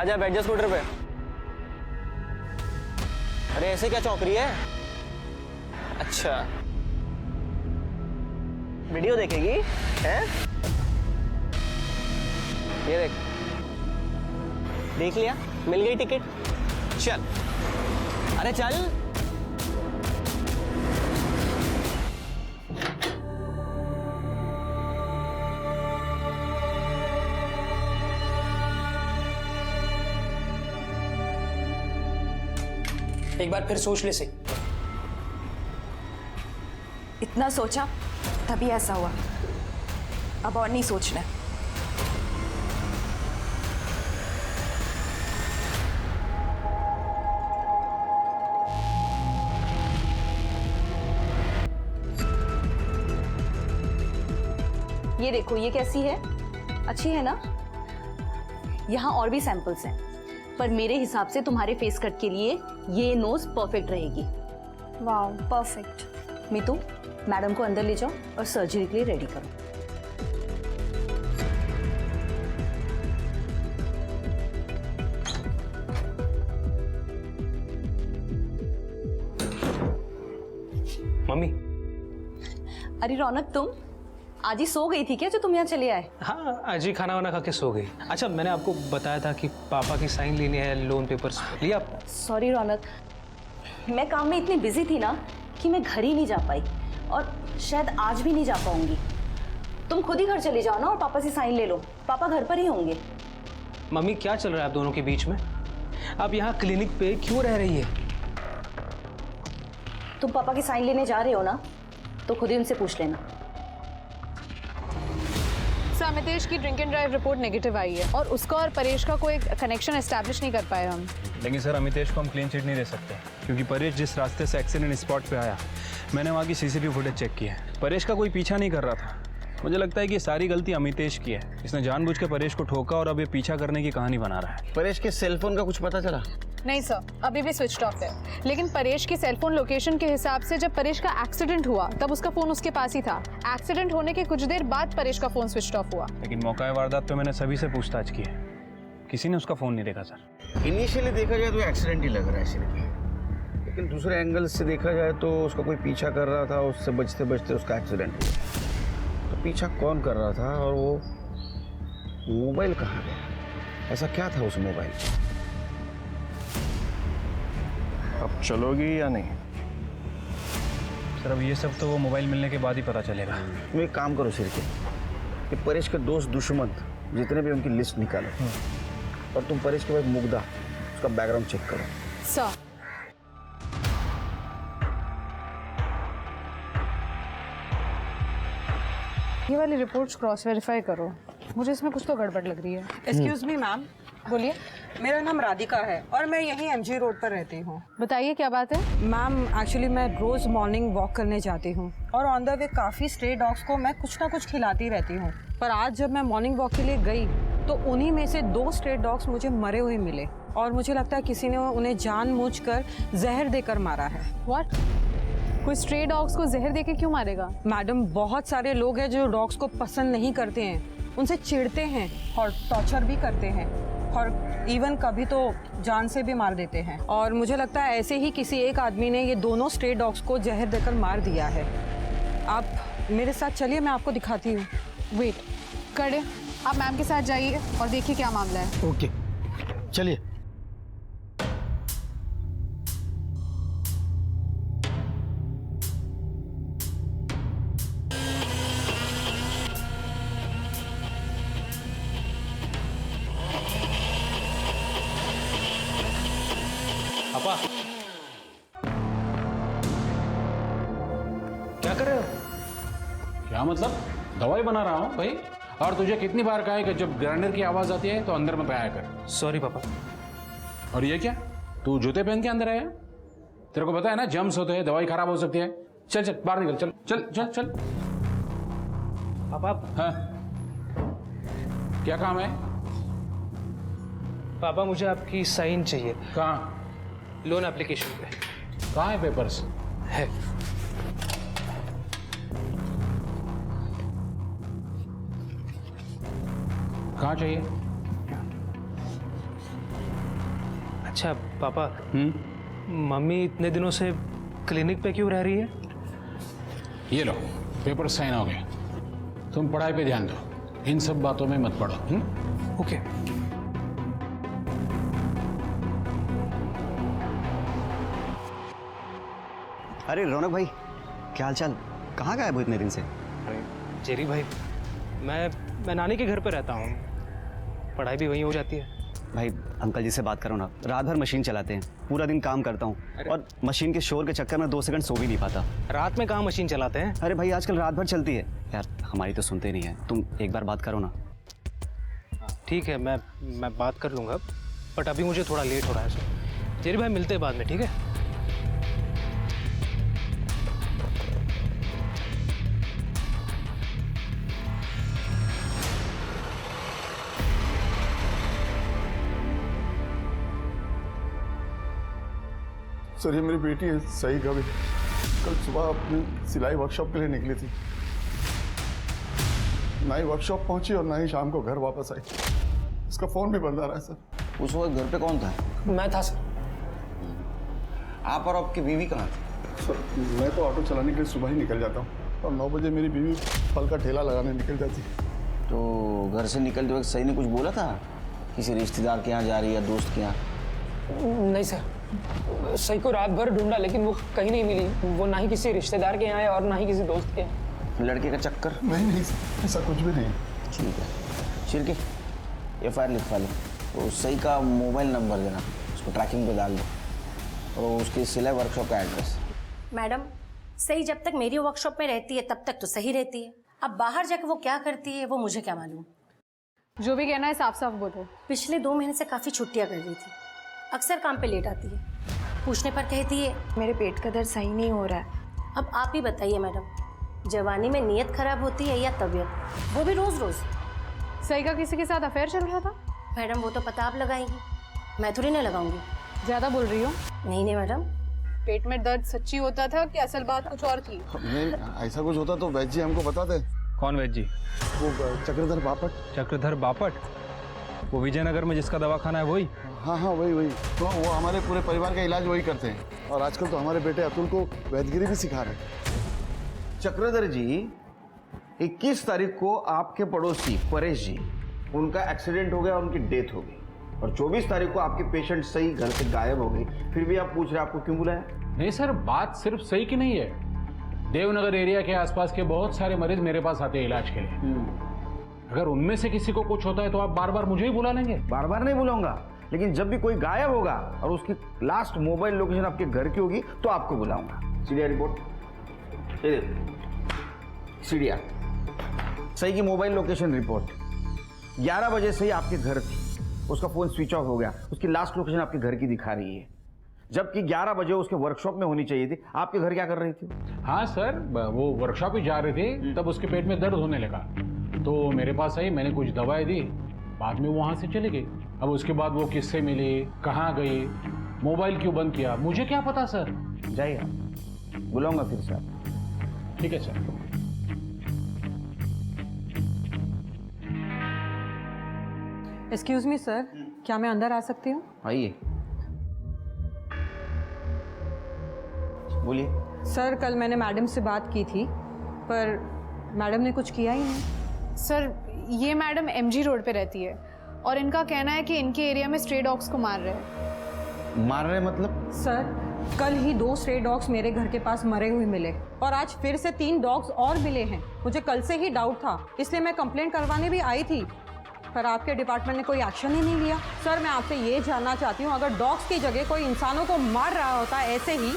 आजा बैठ जा स्कूटर पे। अरे ऐसे क्या चौंक रही है? अच्छा वीडियो देखेगी हैं? ये देख लिया, मिल गई टिकट। चल अरे चल। एक बार फिर सोच ले से। इतना सोचा तभी ऐसा हुआ, अब और नहीं सोचना। ये देखो, ये कैसी है? अच्छी है ना? यहाँ और भी सैंपल्स हैं, पर मेरे हिसाब से तुम्हारे फेस कट के लिए ये नोज परफेक्ट रहेगी। Wow perfect. मीतू, मैडम को अंदर ले जाओ और सर्जरी के लिए रेडी करो। मम्मी। अरे रौनक, तुम आज ही सो गई थी क्या जो तुम यहाँ चले आए? हाँ, आज ही खाना वाना खा के सो गई। अच्छा, मैंने आपको बताया था कि पापा की साइन लेनी है लोन पेपर्स, लिया आप? सॉरी रौनक, मैं काम में इतनी बिजी थी ना कि मैं घर ही नहीं जा पाई, और शायद आज भी नहीं जा पाऊंगी। तुम खुद ही घर चली जाओ ना और पापा से साइन ले लो, पापा घर पर ही होंगे। मम्मी, क्या चल रहा है आप दोनों के बीच में? आप यहाँ क्लिनिक पे क्यों रह रही है? तुम पापा की साइन लेने जा रहे हो ना, तो खुद ही उनसे पूछ लेना। अमितेश की drink and drive report negative आई है और उसका और परेश का कोई कनेक्शन एस्टैब्लिश नहीं कर पाए हम। लेकिन सर, अमितेश को हम क्लीन चिट नहीं दे सकते क्योंकि परेश जिस रास्ते से एक्सीडेंट स्पॉट पे आया, मैंने वहाँ की सीसीटीवी फुटेज चेक की है। परेश का कोई पीछा नहीं कर रहा था। मुझे लगता है कि सारी गलती अमितेश की है। इसने जानबूझ के परेश को ठोका और अब ये पीछा करने की कहानी बना रहा है। परेश के सेलफोन का कुछ पता चला? नहीं सर, अभी भी स्विच ऑफ है। लेकिन परेश की सेलफोन लोकेशन के हिसाब से जब परेश का एक्सीडेंट हुआ तब उसका फोन उसके पास ही था। एक्सीडेंट होने के कुछ देर बाद परेश का फोन स्विच ऑफ हुआ। लेकिन मौका वारदात पे मैंने सभी से पूछताछ की है, किसी ने उसका फोन नहीं देखा सर। इनिशियली देखा जाए तो एक्सीडेंट ही लग रहा है सिर्फ, लेकिन दूसरे एंगल से देखा जाए तो उसका कोई पीछा कर रहा था, उससे बचते बचते उसका एक्सीडेंट हुआ। तो पीछा कौन कर रहा था और वो मोबाइल कहाँ गया? ऐसा क्या था उस मोबाइल में? अब चलोगी या नहीं? सर, अब ये सब तो वो मोबाइल मिलने के बाद ही पता चलेगा। तुम एक काम करो सिर्फ, कि परेश के दोस्त दुश्मन जितने भी उनकी लिस्ट निकालो और तुम परेश के बाद मुग्धा उसका बैकग्राउंड चेक करो। सर ये वाली रिपोर्ट्स क्रॉस वेरीफाई करो, मुझे इसमें कुछ तो गड़बड़ लग रही है। Excuse me ma'am. बोलिए। मेरा नाम राधिका है और मैं यहीं एमजी रोड पर रहती हूँ। बताइए क्या बात है? मैम एक्चुअली मैं रोज़ मॉर्निंग वॉक करने जाती हूँ और ऑन द वे काफ़ी स्ट्रे डॉग्स को मैं कुछ ना कुछ खिलाती रहती हूँ। पर आज जब मैं मॉर्निंग वॉक के लिए गई तो उन्हीं में से 2 स्ट्रे डॉग्स मुझे मरे हुए मिले और मुझे लगता है किसी ने उन्हें जानबूझकर जहर देकर मारा है। व्हाट? कोई स्ट्रे डॉग्स को जहर देके क्यों मारेगा? मैडम, बहुत सारे लोग हैं जो डॉग्स को पसंद नहीं करते हैं, उनसे चिढ़ते हैं और टॉर्चर भी करते हैं और इवन कभी तो जान से भी मार देते हैं। और मुझे लगता है ऐसे ही किसी एक आदमी ने ये दोनों स्ट्रे डॉग्स को जहर देकर मार दिया है। आप मेरे साथ चलिए, मैं आपको दिखाती हूँ। वेट करे, आप मैम के साथ जाइए और देखिए क्या मामला है। ओके, चलिए। पापा, क्या कर रहे हो? क्या मतलब? दवाई बना रहा हूँ भाई। और तुझे कितनी बार कहा है कि जब ग्राइंडर की आवाज आती है तो अंदर मत आया कर। सॉरी पापा। और ये क्या, तू जूते पहन के अंदर आया? तेरे को पता है ना जम्स होते हैं, दवाई खराब हो सकती है। चल चल बाहर निकल, चल चल चल चल। पापा। हाँ, क्या काम है? पापा, मुझे आपकी साइन चाहिए। कहाँ? लोन एप्लीकेशन पे। कहाँ है पेपर्स? है। कहाँ चाहिए? अच्छा पापा, मम्मी इतने दिनों से क्लिनिक पे क्यों रह रही है? ये लो, पेपर साइन हो गया। तुम पढ़ाई पे ध्यान दो, इन सब बातों में मत पड़ो। ओके। अरे रौनक भाई, क्या हाल चाल? कहाँ गायब हो इतने दिन से? जेरी भाई, मैं नानी के घर पे रहता हूँ, पढ़ाई भी वहीं हो जाती है। भाई अंकल जी से बात करो ना, रात भर मशीन चलाते हैं, पूरा दिन काम करता हूँ और मशीन के शोर के चक्कर में 2 सेकंड सो भी नहीं पाता। रात में कहाँ मशीन चलाते हैं? अरे भाई आजकल रात भर चलती है यार, हमारी तो सुनते नहीं है। तुम एक बार बात करो ना। ठीक है, मैं बात कर लूँगा, बट अभी मुझे थोड़ा लेट हो रहा है। सो जेरी भाई मिलते हैं बाद में, ठीक है? सर ये मेरी बेटी है सही कभी, कल सुबह अपनी सिलाई वर्कशॉप के लिए निकली थी, ना ही वर्कशॉप पहुंची और ना ही शाम को घर वापस आई। इसका फोन भी बंद आ रहा है सर। उस वक्त घर पे कौन था? मैं था सर। आप और आपकी बीवी कहाँ थी? सर मैं तो ऑटो चलाने के लिए सुबह ही निकल जाता हूँ और 9 बजे मेरी बीवी फल का ठेला लगाने निकल जाती। तो घर से निकलते वक्त सही ने कुछ बोला था? किसी रिश्तेदार के यहाँ जा रही है, दोस्त के यहाँ? नहीं सर, सही को रात भर ढूंढा लेकिन वो कहीं नहीं मिली। वो ना ही किसी रिश्तेदार के यहाँ है और ना ही किसी दोस्त के यहाँ। लड़के का चक्कर? नहीं ऐसा कुछ भी नहीं। ठीक है, शिरके FIR लिखवा लो। तो सही का मोबाइल नंबर देना, उसको ट्रैकिंग पे डाल दो और उसकी सिलाई वर्कशॉप का एड्रेस। मैडम, सही जब तक मेरी वर्कशॉप में रहती है तब तक तो सही रहती है। अब बाहर जाकर वो क्या करती है वो मुझे क्या मालूम। जो भी कहना है साफ साफ बोलो। पिछले 2 महीने से काफ़ी छुट्टियाँ कर रही थी, अक्सर काम पे लेट आती है, पूछने पर कहती है मेरे पेट का दर्द सही नहीं हो रहा है। अब आप ही बताइए मैडम, जवानी में नीयत खराब होती है या तबीयत, वो भी रोज रोज? सही का किसी के साथ अफेयर चल रहा था? मैडम वो तो पता आप लगाएंगी, मैं थोड़ी ना लगाऊंगी। ज्यादा बोल रही हो। नहीं मैडम। पेट में दर्द सच्ची होता था कि असल बात कुछ और थी? नहीं ऐसा कुछ होता तो वैद्य जी हमको बताते। कौन वैद्य जी? वो चक्रधर बापट। चक्रधर बापट? वो विजयनगर में जिसका दवाखाना है वही? हाँ वही। तो वो हमारे पूरे परिवार का इलाज वही करते हैं और आजकल तो हमारे बेटे अतुल को वैद्यगिरी भी सिखा रहे हैं। चक्रधर जी, 21 तारीख को आपके पड़ोसी परेश जी, उनका एक्सीडेंट हो गया, उनकी डेथ हो गई और 24 तारीख को आपके पेशेंट सही घर से गायब हो गई। फिर भी आप पूछ रहे आपको क्यों बुलाया? नहीं सर, बात सिर्फ सही की नहीं है। देवनगर एरिया के आसपास के बहुत सारे मरीज मेरे पास आते हैं इलाज के लिए। अगर उनमें से किसी को कुछ होता है तो आप बार बार मुझे ही बुला लेंगे? बार बार नहीं बुलाऊंगा, लेकिन जब भी कोई गायब होगा और उसकी लास्ट मोबाइल लोकेशन आपके घर की होगी तो आपको बुलाऊंगा। सीडीआर रिपोर्ट, ये देखो सीडीआर, सही की मोबाइल लोकेशन रिपोर्ट 11 बजे से ही आपके घर थी, उसका फोन स्विच ऑफ हो गया, उसकी लास्ट लोकेशन आपके घर की दिखा रही है, जबकि 11 बजे उसके वर्कशॉप में होनी चाहिए थी। आपके घर क्या कर रही थी? हाँ सर, वो वर्कशॉप ही जा रही थी, तब उसके पेट में दर्द होने लगा तो मेरे पास आई, मैंने कुछ दवाएं दी, बाद में वहाँ से चली गई। अब उसके बाद वो किससे मिली, कहाँ गई, मोबाइल क्यों बंद किया, मुझे क्या पता सर। जाइए, बुलाऊंगा फिर से आप। ठीक है सर। एक्सक्यूज मी सर, क्या मैं अंदर आ सकती हूँ? आइए, बोलिए। सर कल मैंने मैडम से बात की थी पर मैडम ने कुछ किया ही नहीं। सर ये मैडम MG रोड पे रहती है और इनका कहना है कि इनके एरिया में स्ट्रे डॉग्स को मार रहे हैं। मार रहे मतलब? सर कल ही 2 स्ट्रे डॉग्स मेरे घर के पास मरे हुए मिले और आज फिर से 3 डॉग्स और मिले हैं। मुझे कल से ही डाउट था, इसलिए मैं कंप्लेंट करवाने भी आई थी, पर आपके डिपार्टमेंट ने कोई एक्शन ही नहीं लिया। सर मैं आपसे ये जानना चाहती हूँ, अगर डॉग्स की जगह कोई इंसानों को मार रहा होता ऐसे ही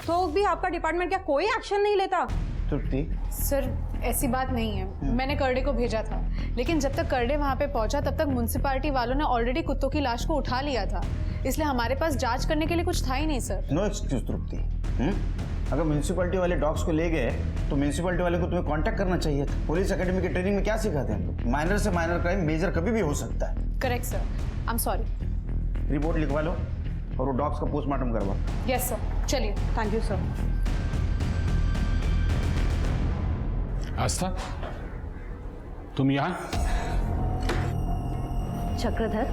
तो भी आपका डिपार्टमेंट क्या कोई एक्शन नहीं लेता? तृप्ति, सर ऐसी बात नहीं है, मैंने करडे को भेजा था, लेकिन जब तक करडे वहाँ पे पहुँचा तब तक म्युनिसिपैलिटी वालों ने ऑलरेडी कुत्तों की लाश को उठा लिया था, इसलिए हमारे पास जांच करने के लिए कुछ था ही नहीं सर। नो एक्सक्यूज तृप्ति। अगर म्युनिसिपैलिटी वाले डॉग्स को ले गए तो म्युनिसिपैलिटी वाले को तुम्हें कांटेक्ट करना चाहिए था। पुलिस एकेडमी की ट्रेनिंग में क्या सिखाते हैं? माइनर से माइनर क्राइम मेजर कभी भी हो सकता है। Correct sir, I am sorry. Report लिखवा लो और वो डॉग्स का पोस्टमार्टम करवा। यस सर, चलिए। Thank you sir. आस्था, तुम यहाँ? चक्रधर,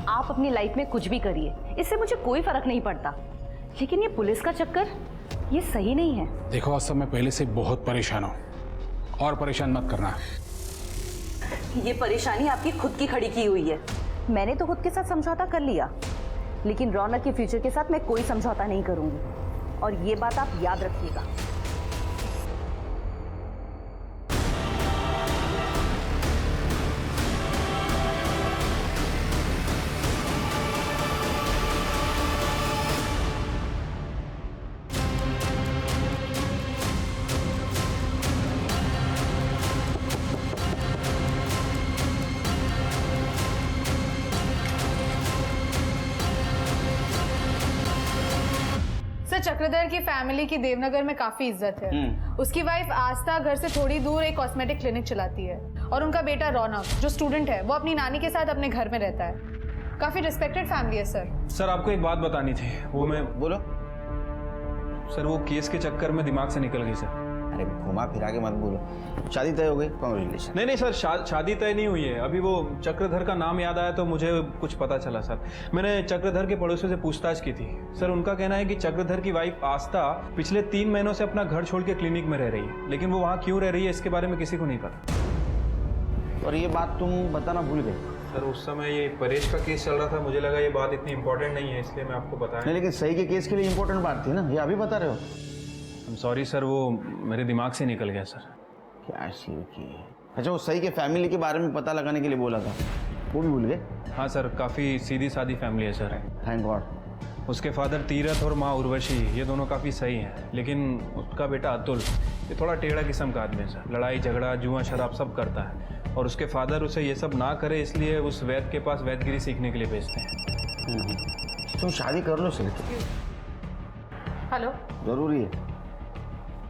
आप अपनी लाइफ में कुछ भी करिए, इससे मुझे कोई फर्क नहीं पड़ता, लेकिन ये पुलिस का चक्कर, ये सही नहीं है। देखो आज मैं पहले से बहुत परेशान हूँ, और परेशान मत करना। ये परेशानी आपकी खुद की खड़ी की हुई है। मैंने तो खुद के साथ समझौता कर लिया, लेकिन रौनक के फ्यूचर के साथ मैं कोई समझौता नहीं करूंगी, और ये बात आप याद रखिएगा। चक्रधर की फैमिली की देवनगर में काफी इज्जत है। उसकी वाइफ आस्था घर से थोड़ी दूर एक कॉस्मेटिक क्लिनिक चलाती है, और उनका बेटा रौनक जो स्टूडेंट है वो अपनी नानी के साथ अपने घर में रहता है। काफी रिस्पेक्टेड फैमिली है सर। सर आपको एक बात बतानी थी, वो मैं बोलो। सर वो केस के चक्कर में दिमाग से निकल गई सर। अरे घुमा फिरा के मत बोलो, शादी तय हो गई, कांग्रेचुलेशन। नहीं सर, शादी तय नहीं हुई है अभी। वो चक्रधर का नाम याद आया तो मुझे कुछ पता चला सर। मैंने चक्रधर के पड़ोसियों से पूछताछ की थी सर। उनका कहना है कि चक्रधर की वाइफ आस्था पिछले 3 महीनों से अपना घर छोड़ के क्लिनिक में रह रही है, लेकिन वो वहाँ क्यों रह रही है इसके बारे में किसी को नहीं पता। और ये बात तुम बताना भूल गए सर। उस समय ये परेश का केस चल रहा था, मुझे लगा ये बात इतनी इंपॉर्टेंट नहीं है, इसलिए मैं आपको बताया। नहीं, लेकिन सही के केस के लिए इंपॉर्टेंट बात थी ना, ये अभी बता रहे हो। सॉरी सर, वो मेरे दिमाग से निकल गया सर। क्या शिव की। अच्छा, वो सही के फैमिली के बारे में पता लगाने के लिए बोला था, वो भी भूल गए। हाँ सर, काफ़ी सीधी सादी फैमिली है सर। Thank God. उसके फादर तीरथ और माँ उर्वशी ये दोनों काफ़ी सही हैं, लेकिन उसका बेटा अतुल ये थोड़ा टेढ़ा किस्म का आदमी है सर। लड़ाई झगड़ा जुआ शराब सब करता है, और उसके फादर उसे ये सब ना करे इसलिए उस वैद्य के पास वैद्यगिरी सीखने के लिए भेजते हैं। तुम शादी कर लो सर। हेलो, जरूरी है।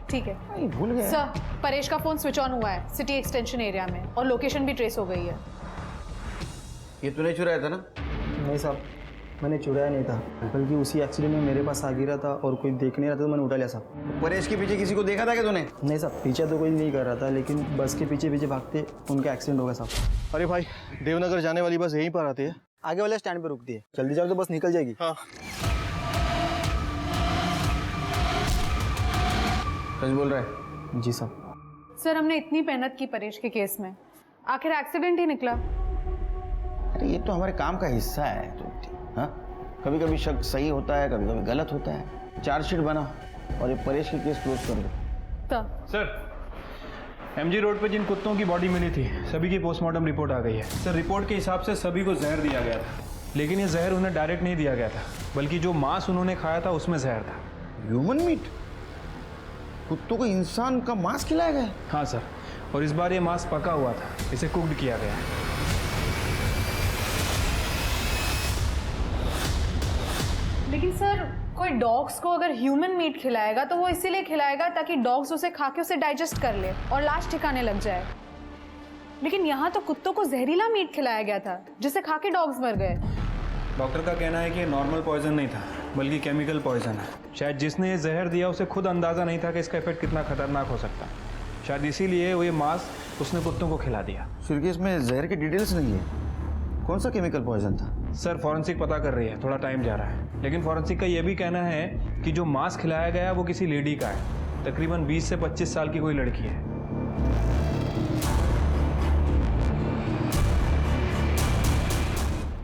ठीक है। भूल गए सर, परेश का फोन स्विच ऑन हुआ है सिटी एक्सटेंशन एरिया में, और लोकेशन भी ट्रेस हो गई है। ये तूने चुराया था ना? नहीं साहब, मैंने चुराया नहीं था, बल्कि उसी एक्सीडेंट में मेरे पास आ गिरा था और कोई देख नहीं रहा था तो मैंने उठा लिया साहब। परेश के पीछे किसी को देखा था क्या तूने? नहीं साहब, पीछे तो कोई नहीं कर रहा था, लेकिन बस के पीछे पीछे भागते उनका एक्सीडेंट हो गया साहब। अरे भाई, देवनगर जाने वाली बस यहीं पर आती है, आगे वाले स्टैंड पर रुकती है, जल्दी जाओ तो बस निकल जाएगी। हाँ। सच बोल रहा है? जी साहब। सर, हमने इतनी मेहनत की परेश के केस में, आखिर एक्सीडेंट ही निकला। अरे ये तो हमारे काम का हिस्सा है। तो हाँ, कभी कभी शक सही होता है, कभी कभी गलत होता है। चार्जशीट बना और ये परेश के केस क्लोज कर दो। सर, MG रोड पे जिन कुत्तों की बॉडी मिली थी सभी की पोस्टमार्टम रिपोर्ट आ गई है सर। रिपोर्ट के हिसाब से सभी को जहर दिया गया था, लेकिन ये जहर उन्हें डायरेक्ट नहीं दिया गया था, बल्कि जो मांस उन्होंने खाया था उसमें जहर था। Human meat? कुत्तों को इंसान का मांस खिलाया गया? हाँ सर, और इस बार ये मांस पका हुआ था, इसे कुक्ड किया गया। लेकिन सर, कोई डॉग्स को अगर ह्यूमन मीट खिलाएगा तो वो इसीलिए खिलाएगा ताकि डॉग्स उसे खा के उसे डाइजेस्ट कर ले और लाश ठिकाने लग जाए। लेकिन यहाँ तो कुत्तों को जहरीला मीट खिलाया गया था जिसे खा के डॉग्स मर गए। डॉक्टर का कहना है कि ये नॉर्मल पॉइजन नहीं था, बल्कि केमिकल पॉइजन है। शायद जिसने ये जहर दिया उसे खुद अंदाज़ा नहीं था कि इसका इफेक्ट कितना खतरनाक हो सकता है। शायद इसीलिए वो ये मांस उसने कुत्तों को खिला दिया। सिर्फ इसमें जहर की डिटेल्स नहीं है, कौन सा केमिकल पॉइजन था? सर, फॉरेंसिक पता कर रही है, थोड़ा टाइम जा रहा है, लेकिन फॉरेंसिक का ये भी कहना है कि जो मांस खिलाया गया वो किसी लेडी का है, तकरीबन 20 से 25 साल की कोई लड़की है।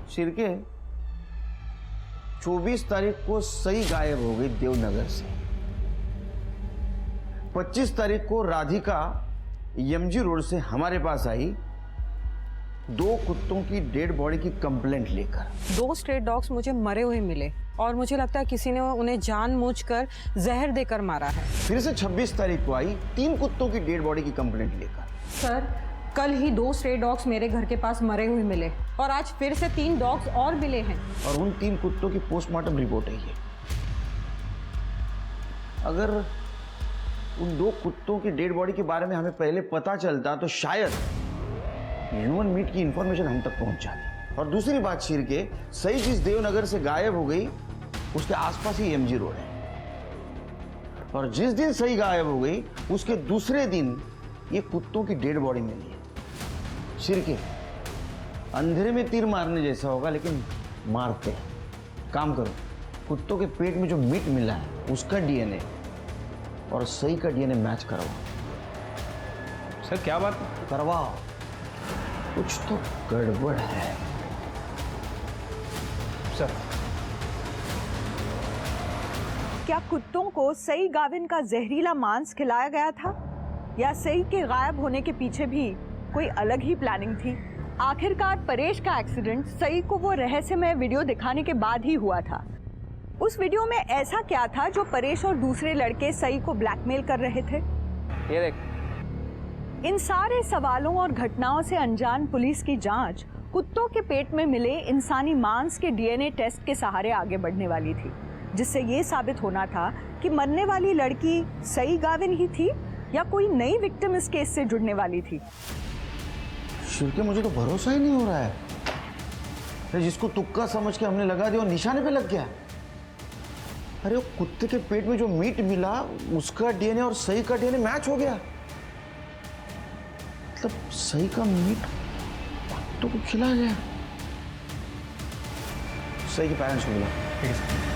शिरके 24 तारीख को सही गायब हो गई देवनगर से। 25 तारीख को राधिका MG रोड से हमारे पास आई 2 कुत्तों की डेड बॉडी की कंप्लेंट लेकर। 2 स्ट्रे डॉग्स मुझे मरे हुए मिले, और मुझे लगता है किसी ने उन्हें जानबूझकर जहर देकर मारा है। फिर से 26 तारीख को आई 3 कुत्तों की डेड बॉडी की कंप्लेंट लेकर। सर, कल ही 2 स्ट्रे डॉग्स मेरे घर के पास मरे हुए मिले, और आज फिर से 3 डॉग्स और मिले हैं, और उन 3 कुत्तों की पोस्टमार्टम रिपोर्ट आई है। अगर उन 2 कुत्तों की डेड बॉडी के बारे में हमें पहले पता चलता तो शायद ह्यूमन मीट की इंफॉर्मेशन हम तक पहुंच जाती। और दूसरी बात शिर के, सही जिस देवनगर से गायब हो गई उसके आसपास ही MG रोड है, और जिस दिन सही गायब हो गई उसके दूसरे दिन ये कुत्तों की डेड बॉडी मिली है। शिर के, अंधेरे में तीर मारने जैसा होगा, लेकिन मारते हैं। काम करो, कुत्तों के पेट में जो मीट मिला है उसका डीएनए और सही का डीएनए मैच करवाओ। सर क्या बात करवाओ, कुछ तो गड़बड़ है सर। क्या कुत्तों को सई गाविन का जहरीला मांस खिलाया गया था या सई के गायब होने के पीछे भी कोई अलग ही प्लानिंग थी? आखिरकार परेश का एक्सीडेंट सई को वो रहस्यमय वीडियो दिखाने के बाद ही हुआ था। उस वीडियो में ऐसा क्या था जो परेश और दूसरे लड़के सई को ब्लैकमेल कर रहे थे? ये देख। इन सारे सवालों और घटनाओं से अनजान पुलिस की जांच कुत्तों के पेट में मिले इंसानी मांस के डीएनए टेस्ट के सहारे आगे बढ़ने वाली थी, जिससे ये साबित होना था कि मरने वाली लड़की सई गाविन ही थी या कोई नई विक्टिम इस केस से जुड़ने वाली थी। शिर्के, मुझे तो भरोसा ही नहीं हो रहा है। जिसको तुक्का समझ के हमने लगा दिया और निशाने पे लग गया। अरे वो कुत्ते के पेट में जो मीट मिला उसका डीएनए और सही का डीएनए मैच हो गया। मतलब सही का मीट कुत्तों को खिला गया। सही के पेरेंट्स को मिला। ठीक है सर।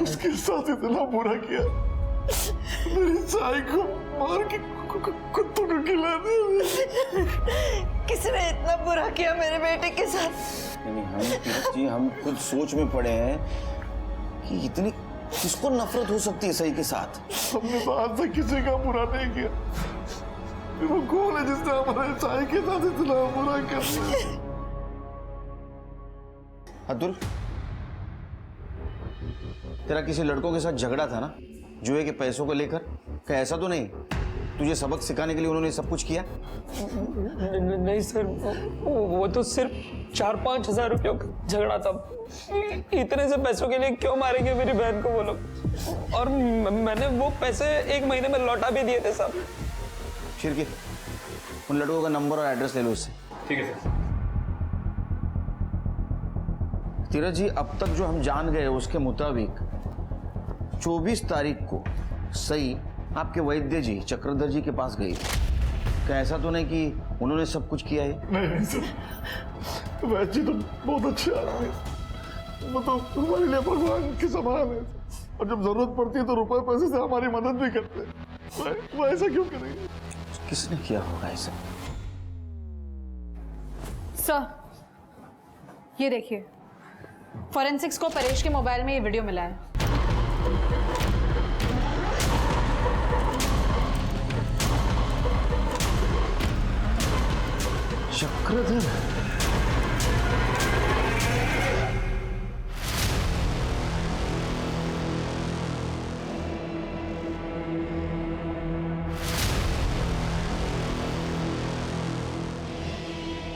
उसके साथ इतना बुरा किया, मेरी साई को मार के कुत्तों को खिला दिया। किसने इतना बुरा किया मेरे बेटे के साथ? नहीं, हम खुद सोच में पड़े हैं कि इतनी किसको नफरत हो सकती है सही के साथ। हमने तो आज तक किसी का बुरा नहीं किया, वो कौन है जिसने हमारे साई के साथ इतना बुरा कर दिया? अतुल, तेरा किसी लड़कों के साथ झगड़ा था ना जुए के पैसों को लेकर? क्या ऐसा तो नहीं तुझे सबक सिखाने के लिए उन्होंने सब कुछ किया? नहीं सर, वो तो सिर्फ 4-5 हज़ार रुपयों का झगड़ा था। इतने से पैसों के लिए क्यों मारेंगे मेरी बहन को वो लोग? और मैंने वो पैसे 1 महीने में लौटा भी दिए थे साहब। शिरके, उन लड़कों का नंबर और एड्रेस ले लो उससे। ठीक है सर। तीरथ जी, अब तक जो हम जान गए उसके मुताबिक 24 तारीख को सही आपके वैद्य जी चक्रधर जी के पास गई। क्या ऐसा तो नहीं कि उन्होंने सब कुछ किया है? नहीं सर, वैद्य जी तो बहुत अच्छे आदमी हैं। वो तो हमारे लिए भगवान के समान है और जब जरूरत पड़ती है तो रुपए पैसे से हमारी मदद भी करते हैं। वो ऐसा क्यों करेंगे? किसने किया होगा ऐसा? सर, ये देखिए, फॉरेंसिक्स को परेश के मोबाइल में ये वीडियो मिला है। चक्रधर,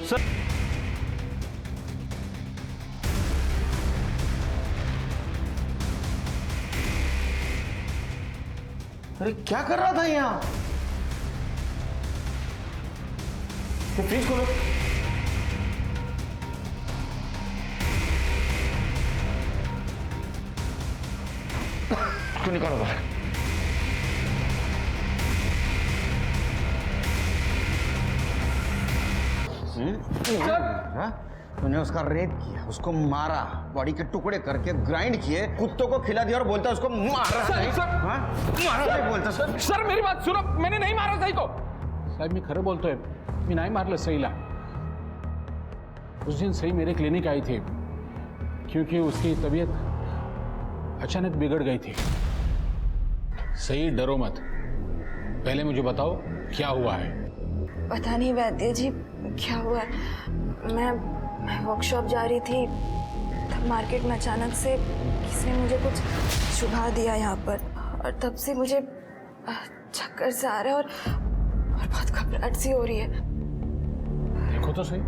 सर अरे क्या कर रहा था यहाँ? फ्रिज खोलो। तो निकालो बाहर। तूने उसका रेप किया, उसको मारा, बॉडी के टुकड़े करके ग्राइंड किए, कुत्तों को खिला दिया और बोलता उसको मारा। मारा नहीं बोलता। सर मेरी बात सुनो, मैंने नहीं मारा सही को। साहब मैं खरं बोलतोय, मी नाही मारलं सईला। उस दिन सई मेरे क्लिनिक आई थी क्योंकि उसकी तबीयत अचानक बिगड़ गई थी। सही, डरो मत, पहले मुझे बताओ क्या हुआ है। पता नहीं वैद्य जी क्या हुआ। मैं वर्कशॉप जा रही थी, तब मार्केट में अचानक से किसी ने मुझे कुछ चुभा दिया यहाँ पर, और तब से मुझे चक्कर से आ रहा है और बहुत घबराहट सी हो रही है। देखो तो सही,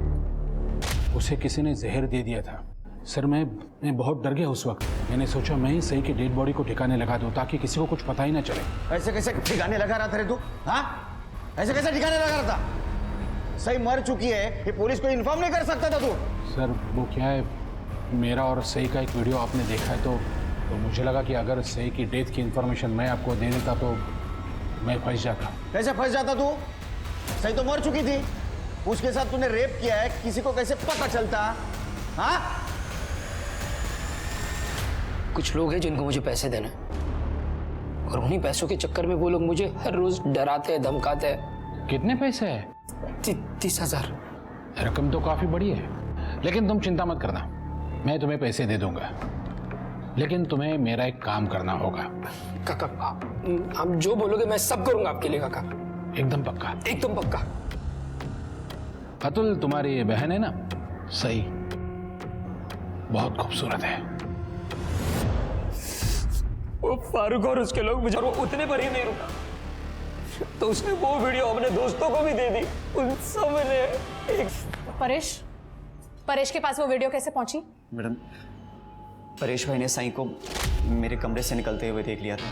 उसे किसी ने जहर दे दिया था। सर मैं बहुत डर गया उस वक्त। मैंने सोचा मैं ही सही की डेड बॉडी को ठिकाने लगा दूं ताकि किसी को कुछ पता ही ना चले। ऐसे कैसे ठिकाने लगा रहा था रे तू? हाँ, ऐसे कैसे ठिकाने लगा रहा था? सही मर चुकी है, ये पुलिस को इन्फॉर्म नहीं कर सकता था तू? सर वो क्या है, मेरा और सही का एक वीडियो आपने देखा है तो मुझे लगा कि अगर सही की डेथ की इन्फॉर्मेशन मैं आपको दे देता तो मैं फंस जाता। कैसे फंस जाता तू? सही तो मर चुकी थी, उसके साथ तूने रेप किया है, किसी को कैसे पता चलता? हाँ? कुछ लोग हैं जिनको मुझे पैसे देना है और उन्हीं पैसों के चक्कर में वो लोग मुझे हर रोज डराते हैं, धमकाते हैं। कितने पैसे है? 30,000। रकम तो काफी बड़ी है, लेकिन तुम चिंता मत करना, मैं तुम्हें पैसे दे दूंगा, लेकिन तुम्हें मेरा एक काम करना होगा। काका आप जो बोलोगे मैं सब करूंगा आपके लिए काका। एकदम पक्का? एकदम पक्का। अतुल तुम्हारी ये बहन है ना, सही, बहुत खूबसूरत है। वो फारूक और उसके लोग बेचारे उतने पर ही नहीं रुका, तो उसने वो वीडियो अपने दोस्तों को भी दे दी। उन सब ने एक परेश के पास वो वीडियो कैसे पहुंची? मैडम, परेश भाई ने साईं को मेरे कमरे से निकलते हुए देख लिया था।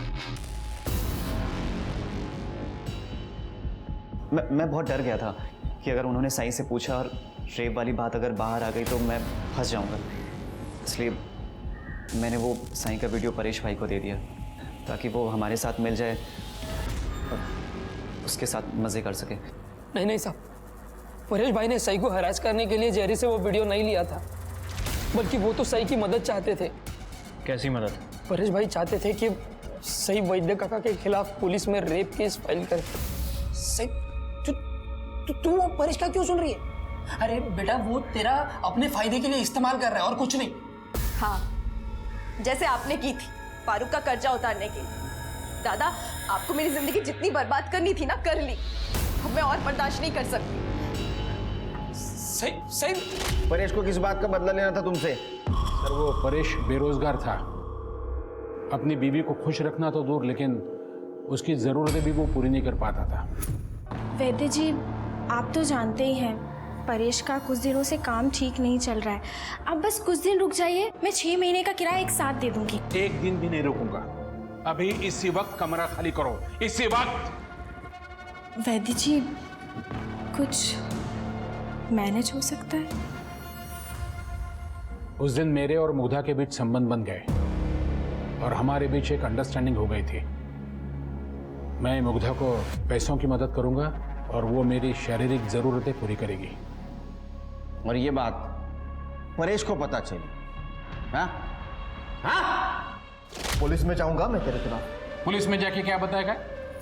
मैं बहुत डर गया था कि अगर उन्होंने साईं से पूछा और रेप वाली बात अगर बाहर आ गई तो मैं फंस जाऊंगा, इसलिए मैंने वो साईं का वीडियो परेश भाई को दे दिया ताकि वो हमारे साथ मिल जाए और उसके साथ मज़े कर सके। नहीं साहब, परेश भाई ने सई को हरास करने के लिए जेरी से वो वीडियो नहीं लिया था, बल्कि वो तो सई की मदद चाहते थे। कैसी मदद? परेश भाई चाहते थे कि सई वैद्य काका के खिलाफ पुलिस में रेप केस फाइल करे। सई तू वो परेश का क्यों सुन रही है? अरे बेटा, वो तेरा अपने फायदे के लिए इस्तेमाल कर रहा है और कुछ नहीं। हाँ, जैसे आपने की थी फारूक का कर्जा उतारने के लिए। दादा, आपको मेरी जिंदगी जितनी बर्बाद करनी थी ना, कर ली। अब मैं और बर्दाश्त नहीं कर सकती। सही परेश को किस बात का बदला लेना था तुमसे? सर, वो परेश बेरोजगार था, अपनी बीवी को खुश रखना तो दूर, लेकिन उसकी जरूरतें भी वो पूरी नहीं कर पाता था। वैद्य जी, आप तो जानते ही हैं परेश का कुछ दिनों से काम ठीक नहीं चल रहा है। आप बस कुछ दिन रुक जाइए, मैं 6 महीने का किराया एक साथ दे दूंगी। एक दिन भी नहीं रुकूंगा, अभी इसी वक्त कमरा खाली करो, इसी वक्त। वैद्य जी, कुछ मैनेज हो सकता है? उस दिन मेरे और मुग्धा के बीच संबंध बन गए और हमारे बीच एक अंडरस्टैंडिंग हो गई थी। मैं मुग्धा को पैसों की मदद करूंगा और वो मेरी शारीरिक जरूरतें पूरी करेगी। और ये बात परेश को पता चली, हाँ? हाँ? पुलिस में जाऊंगा मैं तेरे खिलाफ। पुलिस में जाके क्या बताएगा?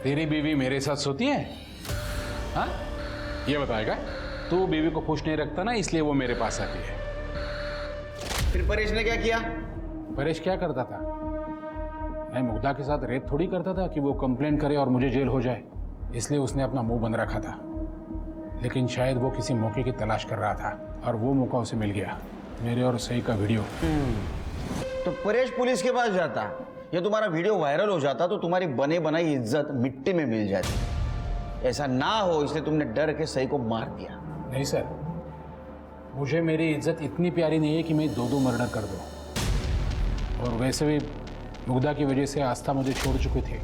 तेरी बीवी मेरे साथ सोती है? हाँ, ये बताएगा? तू बीवी को खुश नहीं रखता ना, इसलिए वो मेरे पास आती है। फिर परेश ने क्या किया? परेश क्या करता था? मैं मुग्धा के साथ रेप थोड़ी करता था कि वो कंप्लेंट करे और मुझे जेल हो जाए, इसलिए उसने अपना मुंह बंद रखा था। लेकिन शायद वो किसी मौके की तलाश कर रहा था और वो मौका उसे मिल गया, मेरे और सई का वीडियो। तो परेश पुलिस के पास जाता, ये तुम्हारा वीडियो वायरल हो जाता तो तुम्हारी बने बनाई इज्जत मिट्टी में मिल जाती। ऐसा ना हो इसलिए तुमने डर के सई को मार दिया। नहीं सर, मुझे मेरी इज्जत इतनी प्यारी नहीं है कि मैं 2 मर्डर कर दूं। और वैसे भी मुग्धा की वजह से आस्था मुझे छोड़ चुकी थी।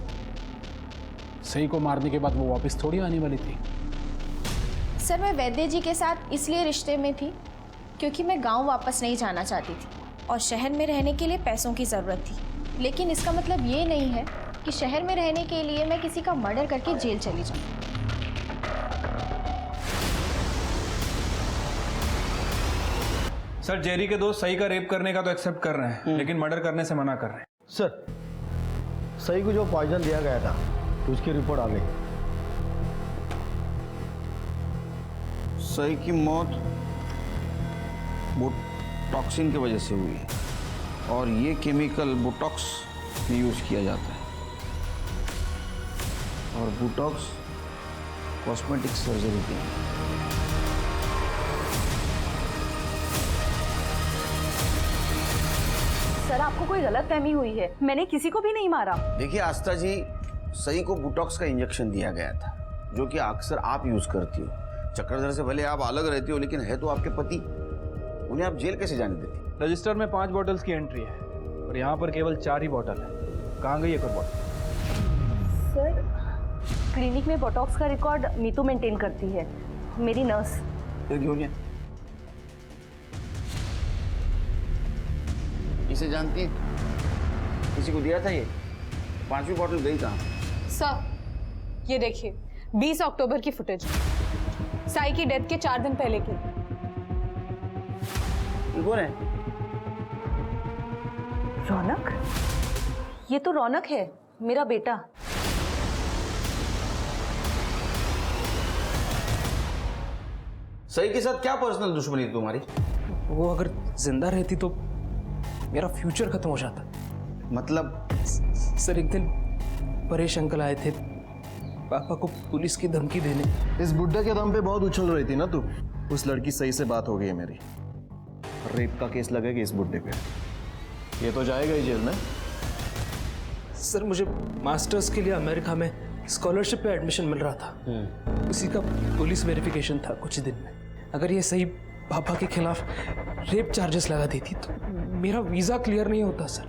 सई को मारने के बाद वो वापस थोड़ी आने वाली थी। सर, मैं वैद्य जी के साथ इसलिए रिश्ते में थी क्योंकि मैं गांव वापस नहीं जाना चाहती थी और शहर में रहने के लिए पैसों की ज़रूरत थी। लेकिन इसका मतलब ये नहीं है कि शहर में रहने के लिए मैं किसी का मर्डर करके जेल चली जाऊँ। सर, जेरी के दोस्त सई का रेप करने का तो एक्सेप्ट कर रहे हैं, लेकिन मर्डर करने से मना कर रहे हैं। सर, सई को जो पॉइजन दिया गया था तो उसकी रिपोर्ट आ गई। सई की मौत बोटॉक्सिन की वजह से हुई है और ये केमिकल बोटॉक्स में यूज किया जाता है और बोटॉक्स कॉस्मेटिक सर्जरी के लिए। सर, आपको कोई गलतफहमी हुई है, मैंने किसी को भी नहीं मारा। देखिए आस्था जी, सई को बोटॉक्स का इंजेक्शन दिया गया था जो कि अक्सर आप यूज करती हो। चक्रधर से भले आप अलग रहती हो, लेकिन है तो आपके पति, उन्हें आप जेल कैसे जाने देती? रजिस्टर में 5 बॉटल्स की एंट्री है और यहाँ पर केवल 4 ही बॉटल है। कहाँ गई एक और बॉटल? सर, क्लिनिक में बोटॉक्स का रिकॉर्ड नीतू मेंटेन करती है, मेरी नर्स। फिर क्यों नहीं? इसे जानती है? किसी को दिया था ये? 5वीं बॉटल गई कहाँ? सर, ये देखिए 20 अक्टूबर की फुटेज, साई की डेथ के 4 दिन पहले की। कौन है? रौनक? ये तो रौनक है, मेरा बेटा। सही के साथ क्या पर्सनल दुश्मनी थी तुम्हारी? वो अगर जिंदा रहती तो मेरा फ्यूचर खत्म हो जाता। मतलब? सर एक दिन परेश अंकल आए थे पापा को पुलिस की धमकी देने। इस बुड्ढे के दम पे बहुत उछल रही थी ना तू। उस लड़की सही से बात हो गई है मेरी। रेप का केस लगेगा इस बुड्ढे पे। ये तो जाएगा ही जेल में। सर मुझे मास्टर्स के लिए अमेरिका में स्कॉलरशिप पे एडमिशन मिल रहा था। उसी का पुलिस वेरिफिकेशन था कुछ दिन में। अगर ये सही पापा के खिलाफ रेप चार्जेस लगा देती तो मेरा वीज़ा क्लियर नहीं होता सर।